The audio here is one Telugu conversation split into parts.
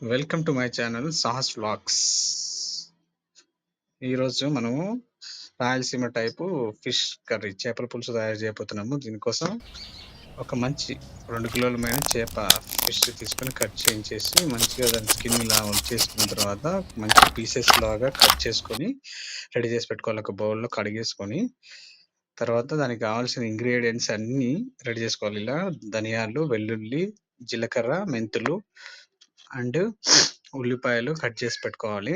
Welcome to my channel Sahas vlogs. ఈరోజు మనము రాయలసీమ టైపు ఫిష్ కర్రీ చేపల పులుసు తయారు చేయబోతున్నాము. దీనికోసం ఒక మంచి 2 కిలోలమైన చేప ఫిష్ తీసుకొని కట్ చేయించేసి మంచిగా దాని స్కిన్ ఇలా చేసుకున్న తర్వాత మంచి పీసెస్ లాగా కట్ చేసుకొని రెడీ చేసి పెట్టుకోవాలి. ఒక బౌల్లో కడిగేసుకొని తర్వాత దానికి కావాల్సిన ఇంగ్రీడియంట్స్ అన్నీ రెడీ చేసుకోవాలి. ఇలా ధనియాలు, వెల్లుల్లి, జీలకర్ర, మెంతులు అండ్ ఉల్లిపాయలు కట్ చేసి పెట్టుకోవాలి.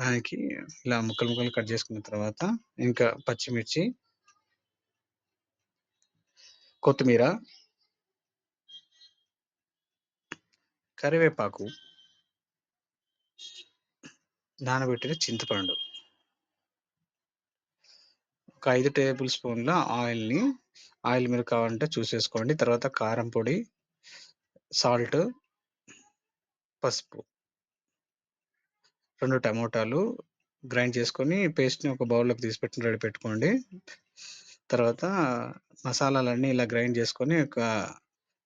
దానికి ఇలా ముక్కలు ముక్కలు కట్ చేసుకున్న తర్వాత ఇంకా పచ్చిమిర్చి, కొత్తిమీర, కరివేపాకు, నానబెట్టిన చింతపండు, ఒక 5 టేబుల్ స్పూన్ల ఆయిల్ మీరు కావాలంటే చూసేసుకోండి. తర్వాత కారం పొడి, సాల్ట్, పసుపు, 2 టమోటాలు గ్రైండ్ చేసుకొని పేస్ట్ని ఒక బౌల్లోకి తీసి రెడీ పెట్టుకోండి. తర్వాత మసాలాలన్నీ ఇలా గ్రైండ్ చేసుకొని ఒక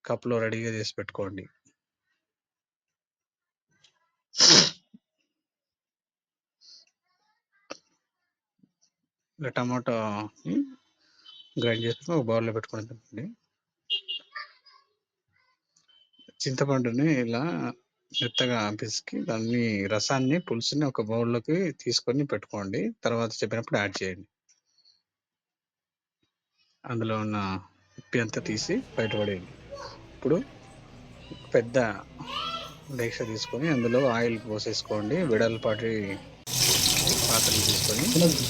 కప్లో రెడీగా చేసి పెట్టుకోండి. ఇలా టమాటా గ్రైండ్ చేసుకుని ఒక బౌల్లో పెట్టుకోండి. చింతపండుని ఇలా మెత్తగా పిసికి దాన్ని రసాన్ని పులుసుని ఒక బౌల్లోకి తీసుకొని పెట్టుకోండి. తర్వాత చెప్పినప్పుడు యాడ్ చేయండి. అందులో ఉన్న ఉప్పి అంతా తీసి బయటపడేయండి. ఇప్పుడు పెద్ద డేక్ష తీసుకొని అందులో ఆయిల్ పోసేసుకోండి. వెడల్పాటి పాత్రలు తీసుకొని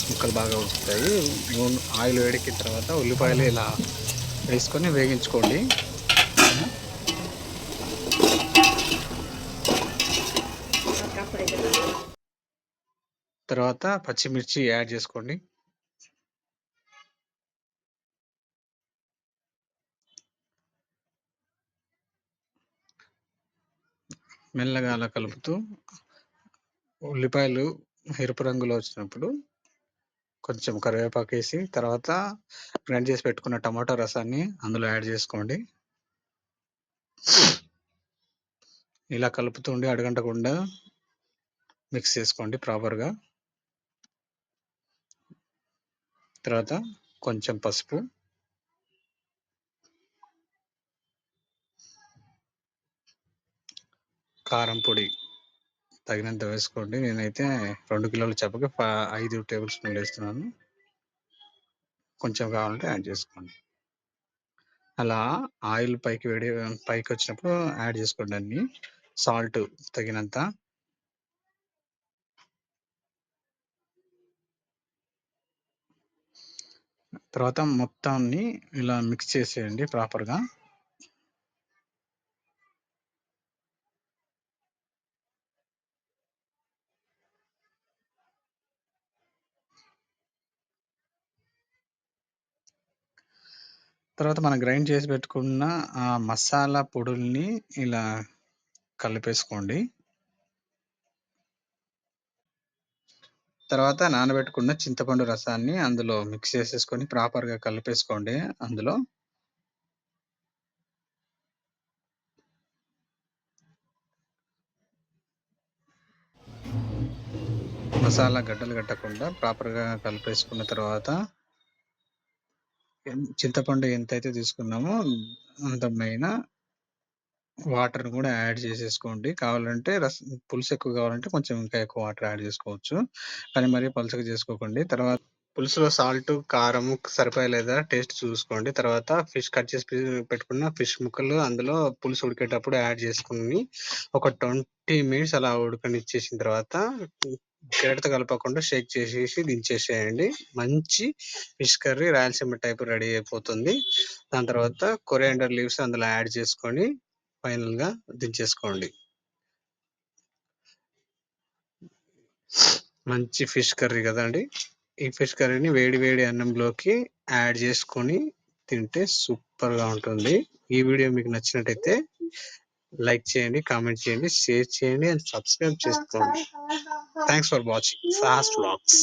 ముక్కలు బాగా ఉడుకుతాయి. ఆయిల్ వేడెక్కిన తర్వాత ఉల్లిపాయలు ఇలా వేసుకొని వేగించుకోండి. తర్వాత పచ్చిమిర్చి యాడ్ చేసుకోండి. మెల్లగా అలా కలుపుతూ ఉల్లిపాయలు ఎరుపు రంగులో వచ్చినప్పుడు కొంచెం కరివేపాకు వేసి తర్వాత గ్రైండ్ చేసి పెట్టుకున్న టమాటో రసాన్ని అందులో యాడ్ చేసుకోండి. ఇలా కలుపుతుండి అడగంటకుండా మిక్స్ చేసుకోండి ప్రాపర్గా. తర్వాత కొంచెం పసుపు, కారం పొడి తగినంత వేసుకోండి. నేనైతే 2 కిలోల చేపకి 5 టేబుల్ స్పూన్లు వేస్తున్నాను. కొంచెం కావాలంటే యాడ్ చేసుకోండి. అలా ఆయిల్ పైకి వచ్చినప్పుడు యాడ్ చేసుకోండి అన్ని. సాల్ట్ తగినంత, తర్వాత మొత్తాన్ని ఇలా మిక్స్ చేసేయండి ప్రాపర్గా. తర్వాత మనం గ్రైండ్ చేసి పెట్టుకున్న ఆ మసాలా పొడుల్ని ఇలా కలిపేసుకోండి. తర్వాత నానబెట్టుకున్న చింతపండు రసాన్ని అందులో మిక్స్ చేసేసుకొని ప్రాపర్గా కలిపేసుకోండి. అందులో మసాలా గడ్డలు కట్టకుండా ప్రాపర్గా కలిపేసుకున్న తర్వాత చింతపండు ఎంతైతే తీసుకున్నామో అంత పైన వాటర్ కూడా యాడ్ చేసేసుకోండి. కావాలంటే పులుసు ఎక్కువ కావాలంటే కొంచెం ఇంకా ఎక్కువ వాటర్ యాడ్ చేసుకోవచ్చు, కానీ మరీ పలుచగా చేసుకోకండి. తర్వాత పులుసులో సాల్ట్, కారం సరిపోయలేదా టేస్ట్ చూసుకోండి. తర్వాత ఫిష్ కట్ చేసి పెట్టుకున్న ఫిష్ ముక్కలు అందులో పులుసు ఉడికేటప్పుడు యాడ్ చేసుకుని ఒక 20 మినిట్స్ అలా ఉడకనిచ్చేసిన తర్వాత గరిటెతో కలపకుండా షేక్ చేసేసి దించేసేయండి. మంచి fish curry Rayalaseema type ready అయిపోతుంది. దాని తర్వాత కొరియాండర్ లీవ్స్ అందులో యాడ్ చేసుకొని ఫైనల్గా దించేసుకోండి. మంచి ఫిష్ కర్రీ కదండి. ఈ ఫిష్ కర్రీని వేడి వేడి అన్నంలోకి యాడ్ చేసుకొని తింటే సూపర్గా ఉంటుంది. ఈ వీడియో మీకు నచ్చినట్టయితే లైక్ చేయండి, కామెంట్ చేయండి, షేర్ చేయండి అండ్ సబ్స్క్రైబ్ చేసుకోండి. Thanks for watching Sahas vlogs.